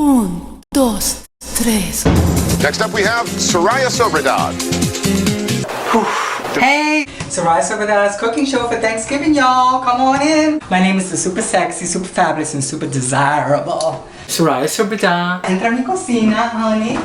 Un, dos, tres. Next up, we have Soraya Sobradad. Hey, Soraya Sobradad's cooking show for Thanksgiving, y'all. Come on in. My name is the super sexy, super fabulous, and super desirable Soraya Sobradad. Entra mi cocina, honey.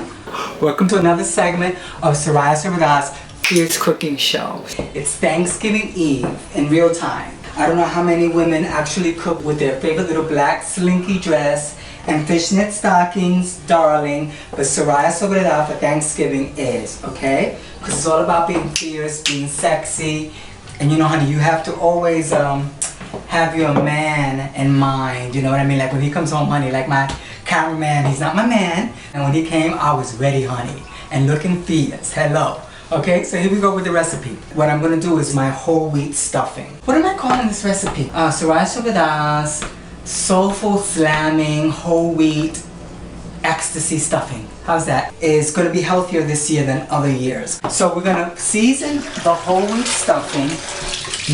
Welcome to another segment of Soraya Sobradad's Fierce Cooking Show. It's Thanksgiving Eve in real time. I don't know how many women actually cook with their favorite little black slinky dress and fishnet stockings, darling, but Soraya Sobradad for Thanksgiving is, okay? Because it's all about being fierce, being sexy, and you know, honey, you have to always have your man in mind, you know what I mean? Like when he comes home, honey, like my cameraman, he's not my man, and when he came, I was ready, honey, and looking fierce. Hello. Okay, so here we go with the recipe. What I'm gonna do is my whole wheat stuffing. What am I calling this recipe? Soraya Sobradad's soulful slamming whole wheat ecstasy stuffing. How's that? It's gonna be healthier this year than other years. So we're gonna season the whole wheat stuffing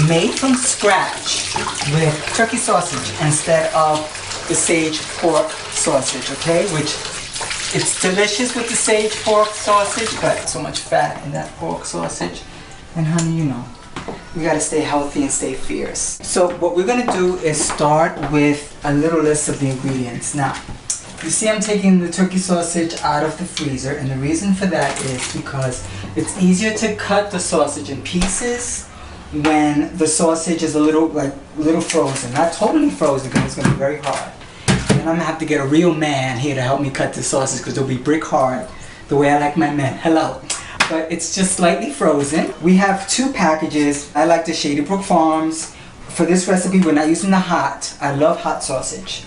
made from scratch with turkey sausage instead of the sage pork sausage, okay? Which it's delicious with the sage pork sausage, but so much fat in that pork sausage. And honey, you know, we gotta stay healthy and stay fierce. So what we're gonna do is start with a little list of the ingredients. Now, you see I'm taking the turkey sausage out of the freezer, and the reason for that is because it's easier to cut the sausage in pieces when the sausage is a little frozen. Not totally frozen, because it's gonna be very hard. And I'm gonna have to get a real man here to help me cut the sausage, because it'll be brick hard, the way I like my men. Hello. But it's just slightly frozen. We have 2 packages. I like the Shady Brook Farms. For this recipe, we're not using the hot. I love hot sausage,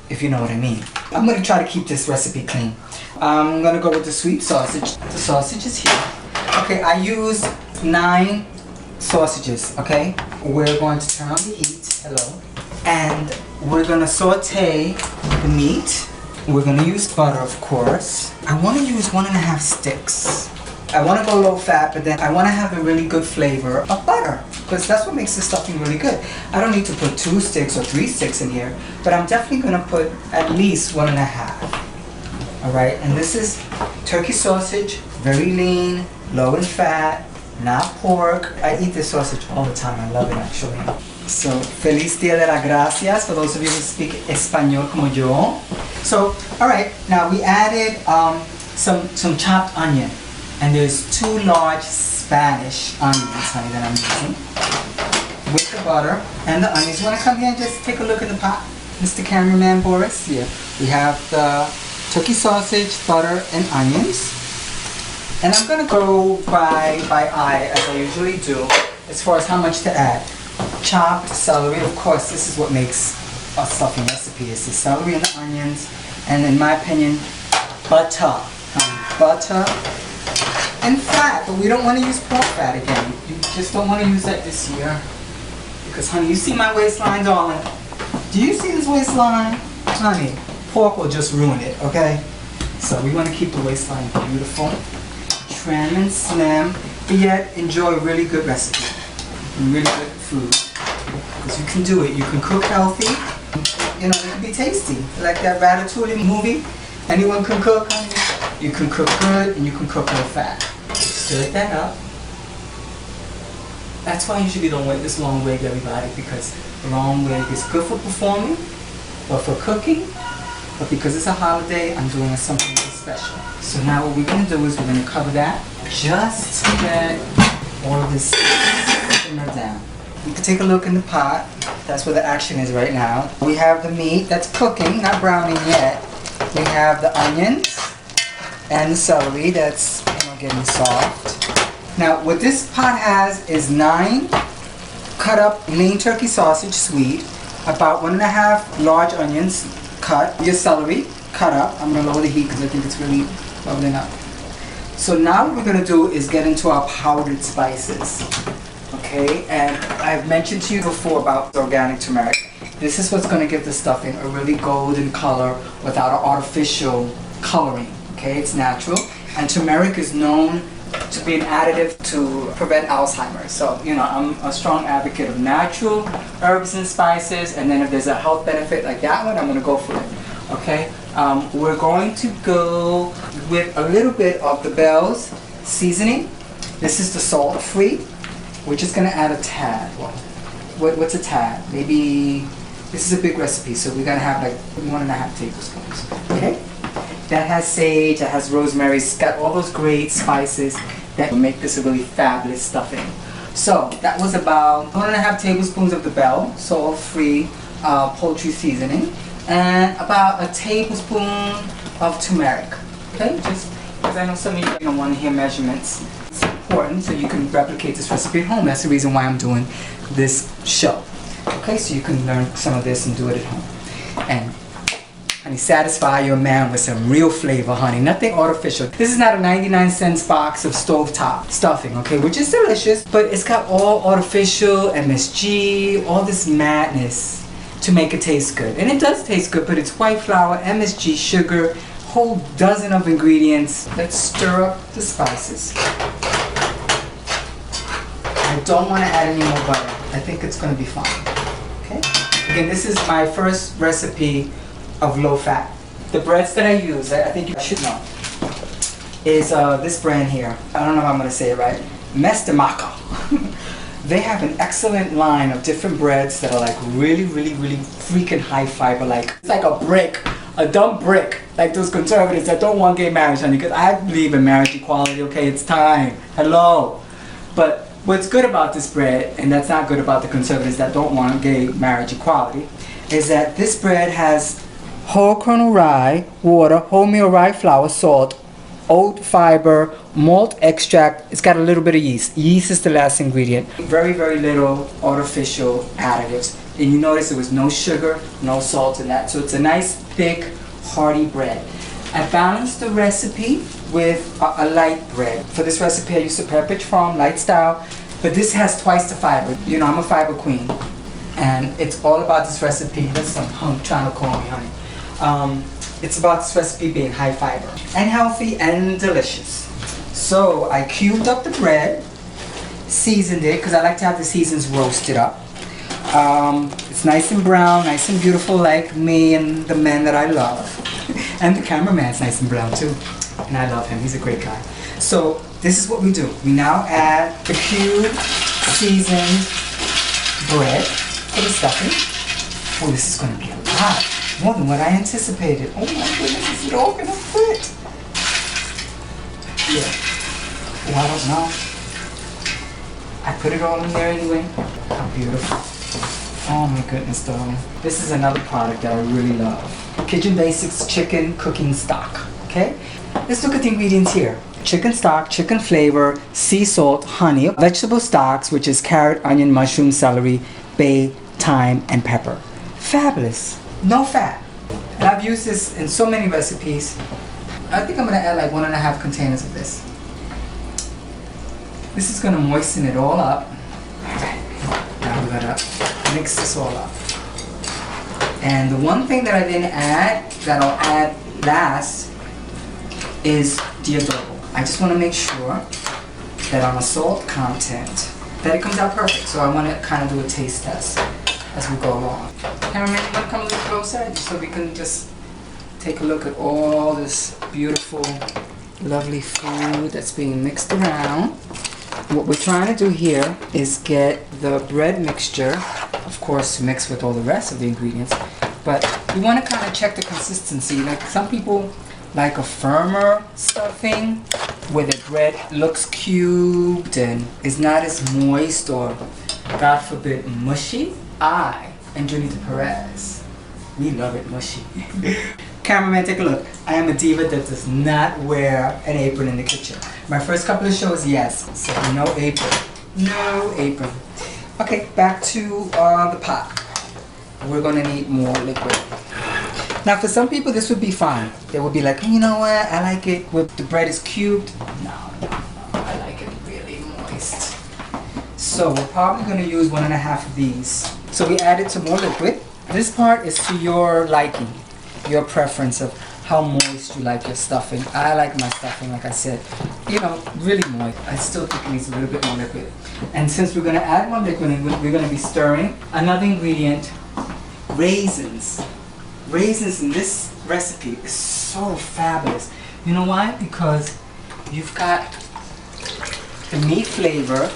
if you know what I mean. I'm gonna try to keep this recipe clean. I'm gonna go with the sweet sausage. The sausage is here. Okay, I used 9 sausages, okay? We're going to turn on the heat, hello. And we're gonna saute the meat. We're gonna use butter, of course. I wanna use 1.5 sticks. I want to go low fat, but then I want to have a really good flavor of butter, because that's what makes the stuffing really good. I don't need to put 2 sticks or 3 sticks in here, but I'm definitely going to put at least 1.5. Alright, and this is turkey sausage, very lean, low in fat, not pork. I eat this sausage all the time. I love it, actually. So, Feliz Dia de las Gracias for those of you who speak Español como yo. So, alright, now we added some chopped onion. And there's 2 large Spanish onions, honey, that I'm using with the butter and the onions. You want to come here and just take a look at the pot, Mr. Cameraman Boris? Here we have the turkey sausage, butter, and onions. And I'm gonna go by eye, as I usually do, as far as how much to add. Chopped celery, of course. This is what makes a stuffing recipe: is the celery and the onions, and in my opinion, butter, butter. And fat, but we don't want to use pork fat again. You just don't want to use that this year. Because, honey, you see my waistline, darling? Do you see this waistline? Honey, pork will just ruin it, okay? So we want to keep the waistline beautiful, trim and slim, but yet enjoy a really good recipe and really good food. Because you can do it. You can cook healthy. You know, it can be tasty. Like that Ratatouille movie. Anyone can cook, honey. You can cook good and you can cook low fat. Stir that up. That's why I usually don't wear this long wig, everybody, because the long wig is good for performing or for cooking, but because it's a holiday, I'm doing something really special. So now what we're going to do is we're going to cover that just to get all of this simmer down. You can take a look in the pot. That's where the action is right now. We have the meat that's cooking, not browning yet. We have the onions and the celery that's, you know, getting soft. Now what this pot has is 9 cut up lean turkey sausage, sweet, about 1.5 large onions cut, your celery cut up. I'm going to lower the heat because I think it's really bubbling up. So now what we're going to do is get into our powdered spices. Okay, and I've mentioned to you before about organic turmeric. This is what's going to give the stuffing a really golden color without an artificial coloring. Okay, it's natural, and turmeric is known to be an additive to prevent Alzheimer's. So, you know, I'm a strong advocate of natural herbs and spices, and then if there's a health benefit like that one, I'm going to go for it. Okay, We're going to go with a little bit of the Bell's seasoning. This is the salt-free. We're just gonna add a tad. Well, what's a tad? Maybe, this is a big recipe, so we're gonna have like 1.5 tablespoons, okay? That has sage, that has rosemary, it's got all those great spices that will make this a really fabulous stuffing. So that was about 1.5 tablespoons of the Bell salt-free poultry seasoning, and about a tablespoon of turmeric. Okay, just because I know some of you don't want to hear measurements. It's important so you can replicate this recipe at home. That's the reason why I'm doing this show. Okay, so you can learn some of this and do it at home. And honey, satisfy your man with some real flavor, honey. Nothing artificial. This is not a 99-cent box of stovetop stuffing, okay? Which is delicious, but it's got all artificial MSG, all this madness to make it taste good. And it does taste good, but it's white flour, MSG, sugar, whole dozen of ingredients. Let's stir up the spices. I don't want to add any more butter. I think it's going to be fine, okay? Again, this is my first recipe of low fat. The breads that I use, I think you should know, is this brand here. I don't know if I'm gonna say it right. Mestemaka. They have an excellent line of different breads that are like really freaking high fiber. Like it's like a brick, a dumb brick. Like those conservatives that don't want gay marriage, honey. Because I believe in marriage equality. Okay, it's time. Hello. But what's good about this bread, and that's not good about the conservatives that don't want gay marriage equality, is that this bread has whole kernel rye, water, wholemeal rye flour, salt, oat fiber, malt extract. It's got a little bit of yeast. Yeast is the last ingredient. Very little artificial additives. And you notice there was no sugar, no salt in that. So it's a nice, thick, hearty bread. I balanced the recipe with a light bread. For this recipe I used the Pepperidge Farm light style, but this has twice the fiber. You know, I'm a fiber queen. And it's all about this recipe. That's some hunk trying to call me, honey. It's about this recipe being high fiber and healthy and delicious. So I cubed up the bread, seasoned it, because I like to have the seasons roasted up. It's nice and brown, nice and beautiful like me and the men that I love. And the cameraman's nice and brown too. And I love him, he's a great guy. So this is what we do. We now add the cubed, seasoned bread to the stuffing. Oh, this is going to be a lot. More than what I anticipated. Oh my goodness, is it all gonna fit? Yeah. Well, I don't know. I put it all in there anyway. How beautiful. Oh my goodness, darling. This is another product that I really love. Kitchen Basics chicken cooking stock. Okay? Let's look at the ingredients here. Chicken stock, chicken flavor, sea salt, honey, vegetable stocks, which is carrot, onion, mushroom, celery, bay, thyme, and pepper. Fabulous. No fat. And I've used this in so many recipes. I think I'm gonna add like 1.5 containers of this. This is gonna moisten it all up. Now we gotta mix this all up. And the one thing that I didn't add, that I'll add last, is the adobo. I just wanna make sure that on the salt content, that it comes out perfect. So I wanna kind of do a taste test as we go along. Cameraman, you want to come a little closer so we can just take a look at all this beautiful, lovely food that's being mixed around. What we're trying to do here is get the bread mixture, of course, to mix with all the rest of the ingredients, but you want to kind of check the consistency. Like some people like a firmer stuffing where the bread looks cubed and is not as moist or, God forbid, mushy. I and Junita Perez, we love it mushy. Cameraman, take a look. I am a diva that does not wear an apron in the kitchen. My first couple of shows, yes, so no apron. No apron. Okay, back to the pot. We're gonna need more liquid. Now for some people this would be fine. They would be like, you know what, I like it when the bread is cubed. No, I like it really moist. So we're probably gonna use 1.5 of these. So we added some more liquid. This part is to your liking, your preference of how moist you like your stuffing. I like my stuffing, like I said, you know, really moist. I still think it needs a little bit more liquid. And since we're gonna add more liquid, we're gonna be stirring another ingredient, raisins. Raisins in this recipe is so fabulous. You know why? Because you've got the meat flavor,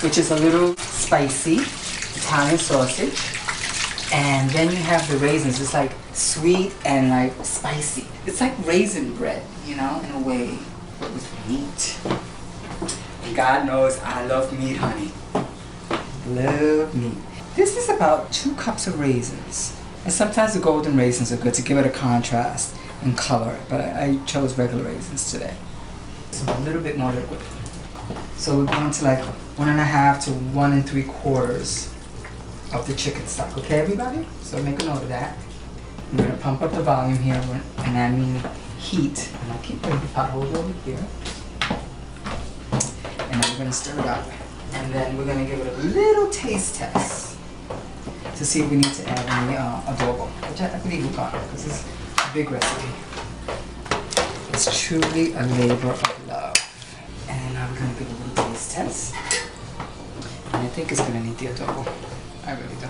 which is a little spicy, Italian sausage, and then you have the raisins. It's like sweet and like spicy. It's like raisin bread, you know, in a way, but with meat. And God knows I love meat, honey. Love meat. This is about 2 cups of raisins. And sometimes the golden raisins are good to give it a contrast and color, but I chose regular raisins today. So a little bit more liquid. So we're going to like 1.5 to 1 3/4 of the chicken stock, okay everybody? So make a note of that. I'm gonna pump up the volume here, and I mean heat. And I'll keep putting the pot holder over here. And then we're gonna stir it up. And then we're gonna give it a little taste test to see if we need to add any adobo, which I believe we're gonna, because it's a big recipe. It's truly a labor of love. And now we're gonna give it a little taste test. And I think it's gonna need the adobo. I really do.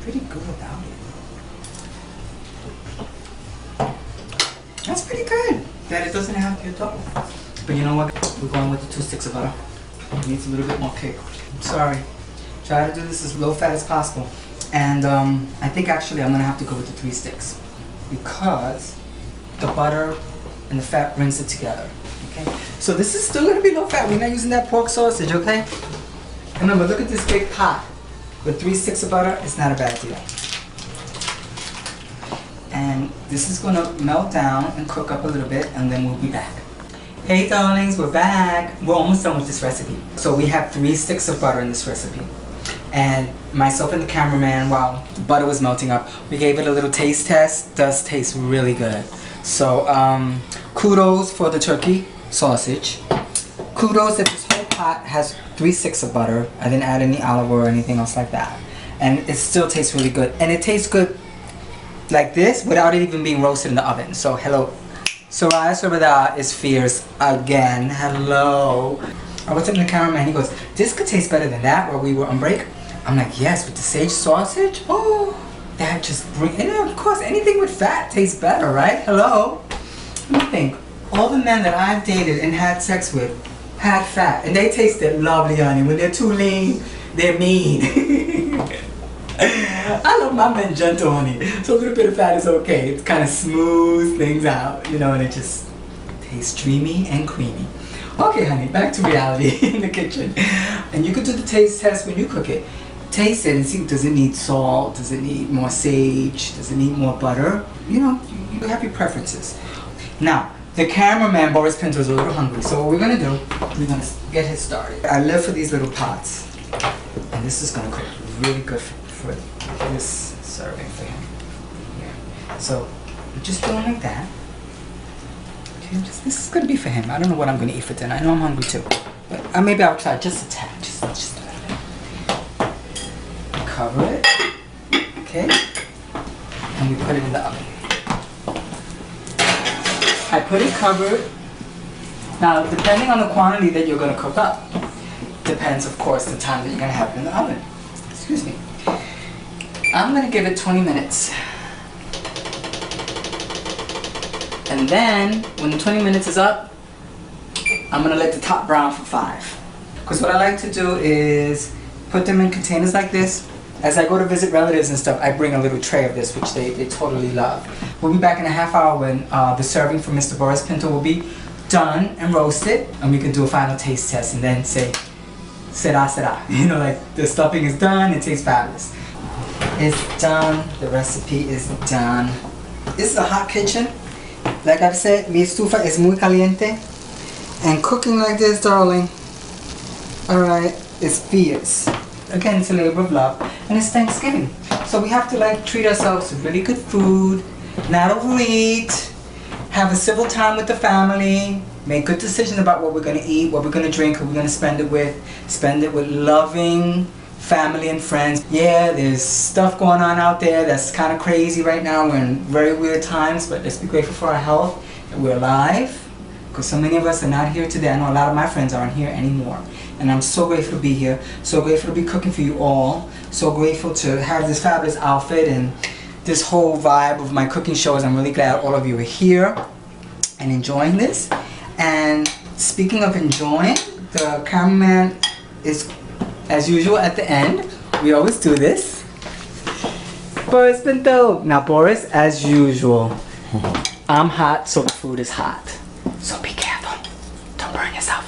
Pretty good without it. That's pretty good that it doesn't have the adobo. But you know what? We're going with the 2 sticks of butter. It needs a little bit more kick. I'm sorry. Try to do this as low fat as possible. And I think actually I'm gonna have to go with the 3 sticks because the butter and the fat brings it together. Okay. So this is still gonna be low fat. We're not using that pork sausage, okay? Remember, look at this big pot with 3 sticks of butter. It's not a bad deal. And this is gonna melt down and cook up a little bit, and then we'll be back. Hey darlings, we're back. We're almost done with this recipe. So we have 3 sticks of butter in this recipe. And myself and the cameraman, while the butter was melting up, we gave it a little taste test. Does taste really good. So kudos for the turkey sausage. Kudos that this whole pot has 3 sticks of butter. I didn't add any olive oil or anything else like that. And it still tastes really good. And it tastes good like this without it even being roasted in the oven. So hello. Soraya is fierce again. Hello. I was telling the cameraman, he goes, this could taste better than that while we were on break. I'm like, yes, with the sage sausage? Oh, that just brings, and of course, anything with fat tastes better, right? Hello. Let me think. All the men that I've dated and had sex with had fat, and they tasted lovely, honey. When they're too lean, they're mean. I love my men gentle, honey. So a little bit of fat is okay. It kind of smooths things out, you know, and it just tastes dreamy and creamy. Okay, honey, back to reality in the kitchen. And you could do the taste test when you cook it. Taste it and see, does it need salt? Does it need more sage? Does it need more butter? You know, you have your preferences. Now, the cameraman, Boris Pinto, is a little hungry. So what we're gonna do, we're gonna get him started. I live for these little pots. And this is gonna cook really good for this serving for him. Yeah. So, we're just doing like that. Okay, this is gonna be for him. I don't know what I'm gonna eat for dinner. I know I'm hungry too. But maybe I'll try just a tad, just a little bit. Cover it, okay? And we put it in the oven. I put it covered. Now, depending on the quantity that you're gonna cook up, depends, of course, the time that you're gonna have it in the oven. Excuse me. I'm gonna give it 20 minutes. And then, when the 20 minutes is up, I'm gonna let the top brown for 5. Because what I like to do is put them in containers like this. As I go to visit relatives and stuff, I bring a little tray of this, which they totally love. We'll be back in a half hour when the serving for Mr. Boris Pinto will be done and roasted. And we can do a final taste test and then say, sera sera. You know, like the stuffing is done, it tastes fabulous. It's done, the recipe is done. This is a hot kitchen. Like I've said, mi estufa es muy caliente. And cooking like this, darling, alright, is fierce. Again, it's a labor of love. And it's Thanksgiving. So we have to like treat ourselves to really good food, not overeat, have a civil time with the family, make good decisions about what we're gonna eat, what we're gonna drink, who we're gonna spend it with loving family and friends. Yeah, there's stuff going on out there that's kind of crazy right now. We're in very weird times, but let's be grateful for our health, that we're alive, because so many of us are not here today. I know a lot of my friends aren't here anymore. And I'm so grateful to be here, so grateful to be cooking for you all, so grateful to have this fabulous outfit and this whole vibe of my cooking shows. I'm really glad all of you are here and enjoying this. And speaking of enjoying, the cameraman is, as usual, at the end. We always do this. Boris Pinto. Now, Boris, as usual, I'm hot, so the food is hot. So be careful. Don't burn yourself.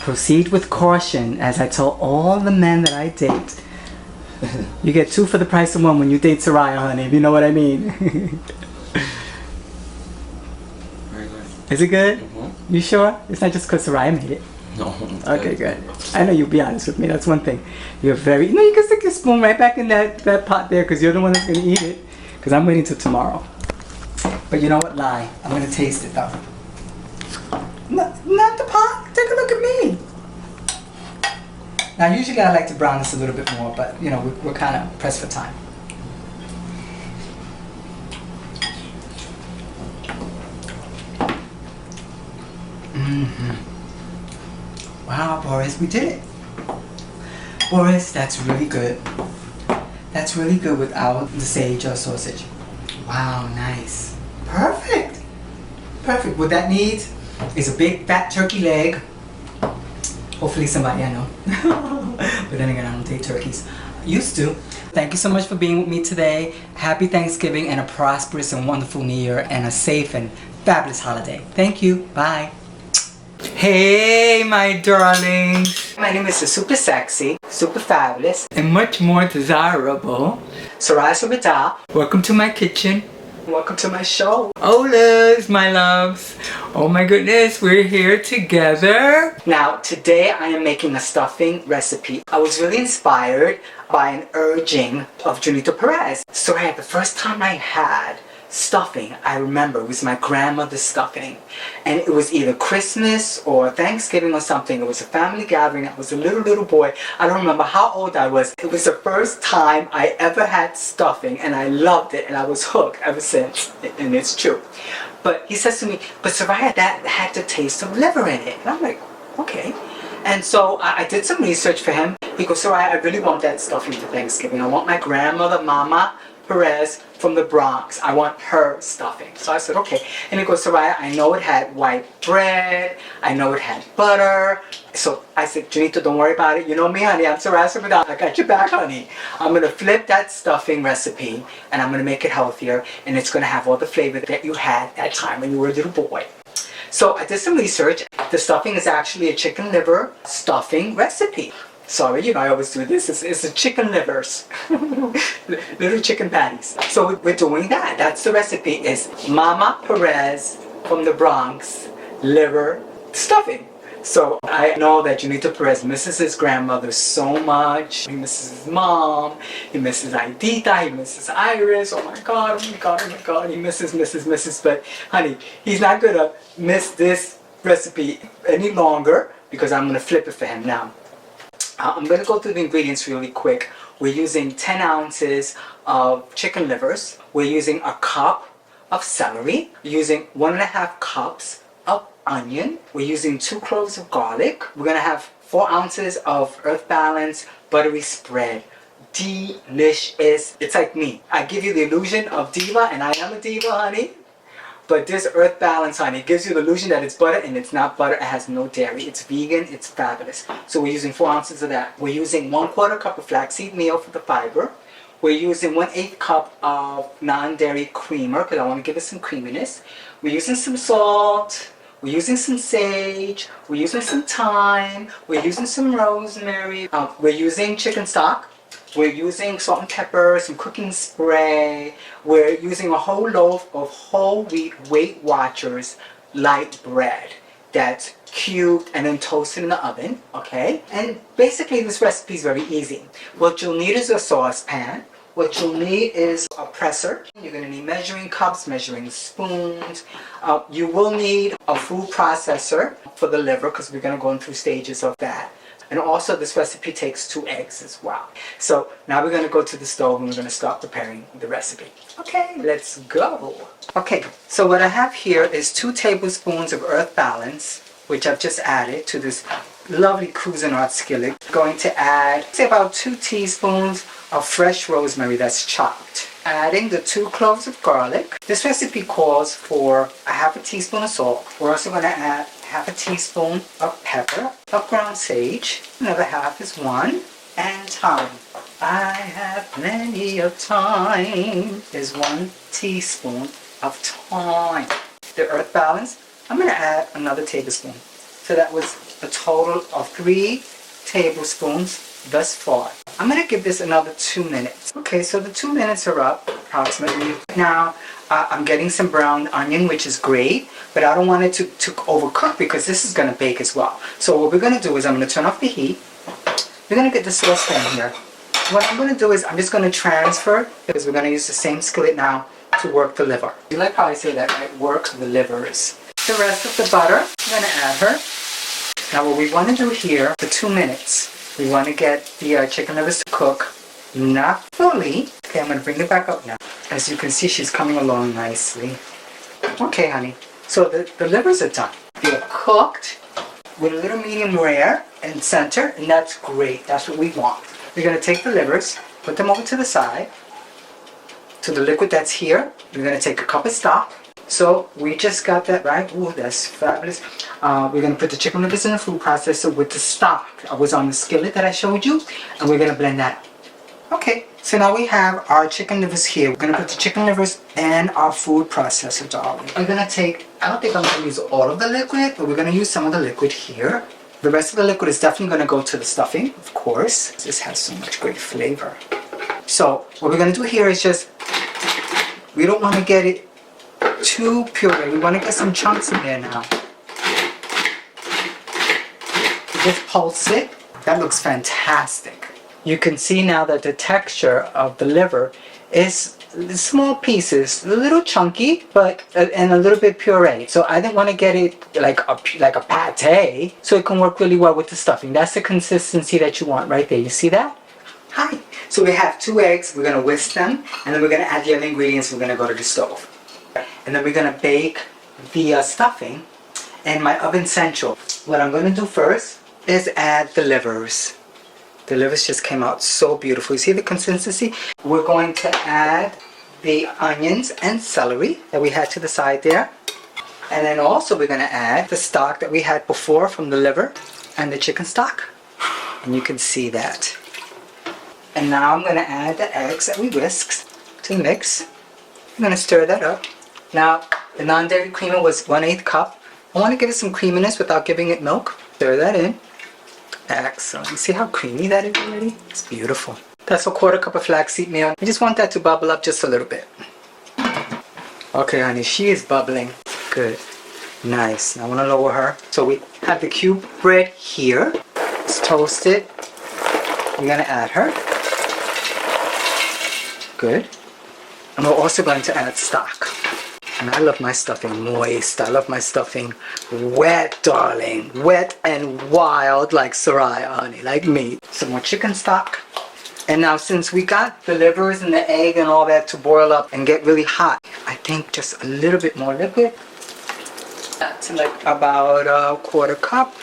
Proceed with caution, as I tell all the men that I date. You get 2 for the price of 1 when you date Soraya, honey, if you know what I mean. Very good. Is it good? Mm-hmm. You sure? It's not just because Soraya made it. No. Okay, good. I know you'll be honest with me. That's one thing. You're very... No, you can stick your spoon right back in that pot there because you're the one that's going to eat it. Because I'm waiting till tomorrow. But you know what? Lie. I'm going to taste it though. Not the pot. Take a look at me. Now, usually I like to brown this a little bit more, but you know, we're kind of pressed for time. Wow, Boris, we did it. Boris, that's really good. That's really good without the sage or sausage. Wow, nice. Perfect. Perfect. What that needs is a big fat turkey leg. Hopefully somebody I know. But then again, I don't take turkeys. Used to. Thank you so much for being with me today. Happy Thanksgiving and a prosperous and wonderful New Year and a safe and fabulous holiday. Thank you. Bye. Hey, my darlings. My name is the super sexy, super fabulous, and much more desirable Soraya Sobita. Welcome to my kitchen. Welcome to my show. Hola, my loves. Oh my goodness, we're here together. Now, today I am making a stuffing recipe. I was really inspired by an urging of Junito Perez. Soraya, the first time I had stuffing, I remember, it was my grandmother's stuffing. And it was either Christmas or Thanksgiving or something. It was a family gathering. I was a little boy. I don't remember how old I was. It was the first time I ever had stuffing and I loved it and I was hooked ever since. And it's true. But he says to me, but Soraya, that had the taste of liver in it. And I'm like, okay. And so I did some research for him. He goes, Soraya, I really want that stuffing for Thanksgiving. I want my grandmother, Mama Perez from the Bronx. I want her stuffing. So I said, okay. And he goes, Soraya, I know it had white bread. I know it had butter. So I said, Junito, don't worry about it. You know me, honey. I'm Soraya Sobita. I got your back, honey. I'm going to flip that stuffing recipe and I'm going to make it healthier. And it's going to have all the flavor that you had that time when you were a little boy. So I did some research. The stuffing is actually a chicken liver stuffing recipe. Sorry, you know, I always do this. It's a chicken livers. Little chicken patties. So we're doing that. That's the recipe. Is Mama Perez from the Bronx liver stuffing. So I know that Junito Perez misses his grandmother so much. He misses his mom. He misses Aidita. He misses Iris. Oh my God, oh my God, oh my God. He misses. But honey, he's not going to miss this recipe any longer because I'm going to flip it for him now. I'm going to go through the ingredients really quick. We're using 10 ounces of chicken livers. We're using a cup of celery. We're using 1.5 cups of onion. We're using 2 cloves of garlic. We're going to have 4 ounces of Earth Balance buttery spread. Delicious. It's like me. I give you the illusion of diva, and I am a diva, honey. But this Earth Balance, honey, gives you the illusion that it's butter, and it's not butter. It has no dairy. It's vegan. It's fabulous. So we're using 4 ounces of that. We're using 1/4 cup of flaxseed meal for the fiber. We're using 1/8 cup of non-dairy creamer because I want to give it some creaminess. We're using some salt. We're using some sage. We're using some thyme. We're using some rosemary. We're using chicken stock. We're using salt and pepper, some cooking spray. We're using a whole loaf of whole wheat Weight Watchers light bread that's cubed and then toasted in the oven, okay? And basically this recipe is very easy. What you'll need is a saucepan. What you'll need is a presser. You're going to need measuring cups, measuring spoons. You will need a food processor for the liver because we're going to go through stages of that. And also this recipe takes 2 eggs as well. So now we're going to go to the stove and we're going to start preparing the recipe. Okay, let's go. Okay, so what I have here is 2 tablespoons of Earth Balance, which I've just added to this lovely Cuisinart skillet. Going to add, say, about 2 teaspoons of fresh rosemary that's chopped. adding the 2 cloves of garlic. This recipe calls for a half a teaspoon of salt. We're also going to add half a teaspoon of pepper, of ground sage, another half is 1, and thyme. I have plenty of time. There's 1 teaspoon of thyme. The earth balance, I'm going to add another tablespoon. So that was a total of 3 tablespoons thus far. I'm going to give this another 2 minutes. Okay, so the 2 minutes are up approximately. Now I'm getting some brown onion, which is great, but I don't want it to overcook because this is going to bake as well. So what we're going to do is I'm going to turn off the heat. We're going to get the saucepan here. What I'm going to do is I'm just going to transfer, because we're going to use the same skillet now to work the liver. You like how I say that, right? Work the livers. The rest of the butter, I'm going to add her. Now what we want to do here for 2 minutes, we want to get the chicken livers to cook, not fully. Okay, I'm going to bring it back up now. As you can see, she's coming along nicely. Okay, honey. So the livers are done. They're cooked with a little medium rare in center, and that's great. That's what we want. We're going to take the livers, put them over to the side. To the liquid that's here, we're going to take a cup of stock. So we just got that right. Ooh, that's fabulous. We're going to put the chicken livers in the food processor with the stock. I was on the skillet that I showed you, and we're going to blend that up. Okay, so now we have our chicken livers here. We're going to put the chicken livers in our food processor, darling. I'm going to take, I don't think I'm going to use all of the liquid, but we're going to use some of the liquid here. The rest of the liquid is definitely going to go to the stuffing, of course. This has so much great flavor. So what we're going to do here is just, we don't want to get it too puree. We want to get some chunks in there now. Just pulse it. That looks fantastic. You can see now that the texture of the liver is small pieces, a little chunky, but and a little bit puree. So I didn't want to get it like a pate, so it can work really well with the stuffing. That's the consistency that you want right there. You see that? Hi. So we have 2 eggs. We're going to whisk them, and then we're going to add the other ingredients. We're going to go to the stove. And then we're going to bake the stuffing in my oven central. What I'm going to do first is add the livers. The livers just came out so beautiful. You see the consistency? We're going to add the onions and celery that we had to the side there. And then also we're going to add the stock that we had before from the liver and the chicken stock. And you can see that. And now I'm going to add the eggs that we whisked to the mix. I'm going to stir that up. Now, the non-dairy creamer was 1/8 cup. I want to give it some creaminess without giving it milk. Stir that in. Excellent. You see how creamy that is already? It's beautiful. That's a 1/4 cup of flaxseed meal. I just want that to bubble up just a little bit. Okay, honey, she is bubbling. Good. Nice. Now I want to lower her. So we have the cube bread here. It's toasted. We're going to add her. Good. And we're also going to add stock. And I love my stuffing moist. I love my stuffing wet, darling. Wet and wild like Soraya, honey, like me. Some more chicken stock. And now since we got the livers and the egg and all that to boil up and get really hot, I think just a little bit more liquid. That's like about a 1/4 cup.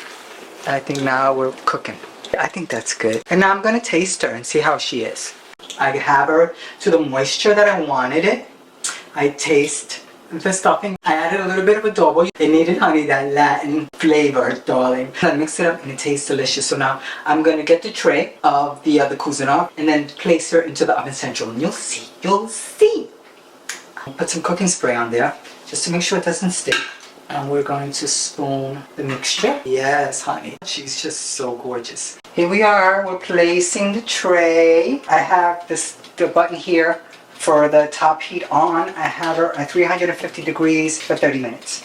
I think now we're cooking. I think that's good. And now I'm going to taste her and see how she is. I have her to the moisture that I wanted it. I taste the stuffing. I added a little bit of adobo. It needed, honey, that Latin flavor, darling. I mix it up and it tastes delicious. So now I'm going to get the tray of the cuisine and then place her into the oven central. And you'll see. You'll see. I'll put some cooking spray on there just to make sure it doesn't stick. And we're going to spoon the mixture. Yes, honey. She's just so gorgeous. Here we are. We're placing the tray. I have the button here for the top heat on. I have her at 350 degrees for 30 minutes.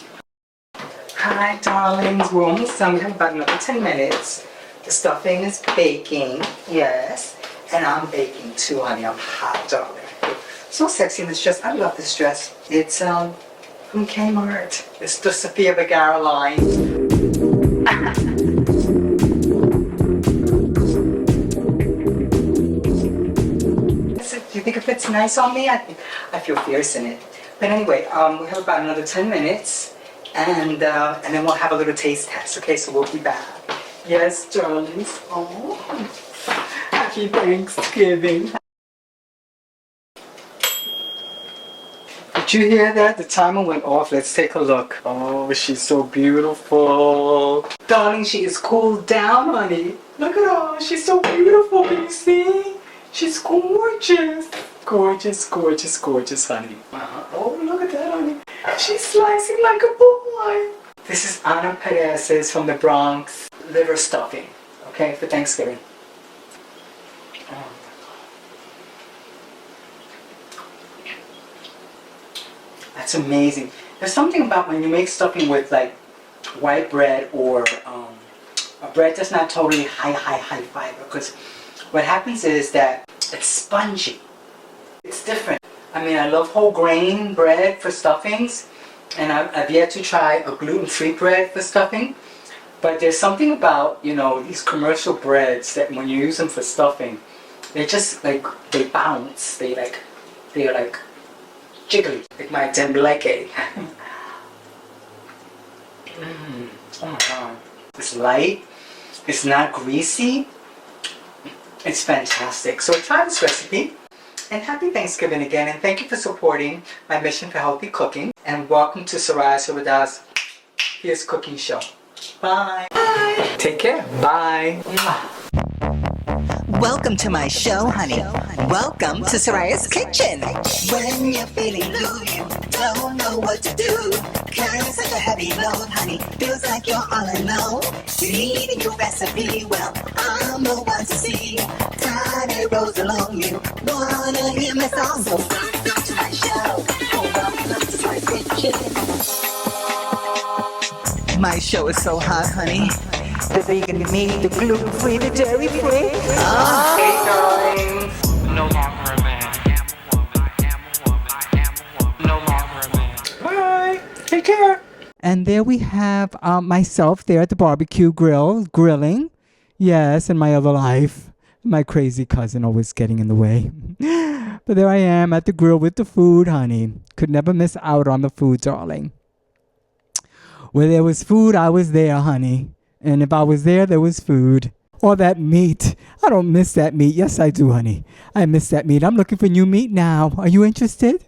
Hi, darlings. We're almost done. We have about another 10 minutes. The stuffing is baking. Yes. And I'm baking too, honey. I'm hot, darling. So sexy in this dress. I love this dress. It's from Kmart. It's the Sofia Vergara line. Do you think it fits nice on me? I feel fierce in it. But anyway, we have about another 10 minutes, and then we'll have a little taste test. Okay, so we'll be back. Yes, darlings. Oh, happy Thanksgiving. Did you hear that? The timer went off. Let's take a look. Oh, she's so beautiful. Darling, she is cooled down, honey. Look at her. She's so beautiful. Can you see? She's gorgeous. Gorgeous, gorgeous, gorgeous, honey. Oh, look at that, honey. She's slicing like a boy. This is Ana Perez's from the Bronx liver stuffing, okay, for Thanksgiving. Oh. That's amazing. There's something about when you make stuffing with like white bread or a bread that's not totally high fiber, because what happens is that it's spongy. It's different. I mean, I love whole grain bread for stuffings, and I've yet to try a gluten-free bread for stuffing. But there's something about, you know, these commercial breads that when you use them for stuffing, they just like, they bounce. They're like jiggly, like my tembleque. Oh my god. It's light. It's not greasy. It's fantastic. So try this recipe. And happy Thanksgiving again, and thank you for supporting my mission for healthy cooking. And welcome to Soraya Sobada's Here's Cooking Show. Bye. Bye. Take care. Bye. Welcome to my show, honey. Welcome to Soraya's Kitchen. When you're feeling blue, you don't know what to do. Carrying such a heavy load, honey, feels like you're all alone. You need a new recipe, well, I'm the one to see. Tiny roads along you, wanna hear my song, so welcome to my show. Welcome to Soraya's Kitchen. My show is so hot, honey. The vegan meat, the gluten-free, the dairy-free. Hey, darling. No longer a man. I am a woman. No longer a man. Bye. Take care. And there we have myself there at the barbecue grill, grilling. Yes, in my other life. My crazy cousin always getting in the way. But there I am at the grill with the food, honey. Could never miss out on the food, darling. Where there was food, I was there, honey. And if I was there, there was food. Or that meat. I don't miss that meat. Yes, I do, honey. I miss that meat. I'm looking for new meat now. Are you interested?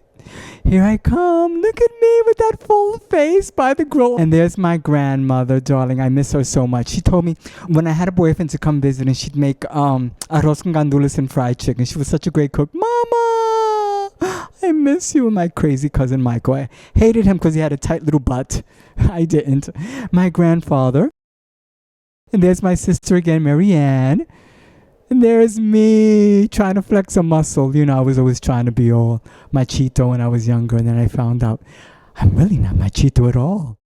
Here I come. Look at me with that full face by the grill. And there's my grandmother, darling. I miss her so much. She told me when I had a boyfriend to come visit and she'd make arroz con gandules and fried chicken. She was such a great cook. Mama, I miss you. And my crazy cousin Michael. I hated him because he had a tight little butt. I didn't. My grandfather. And there's my sister again, Marianne. And there's me trying to flex a muscle. You know, I was always trying to be all machito when I was younger. And then I found out I'm really not machito at all.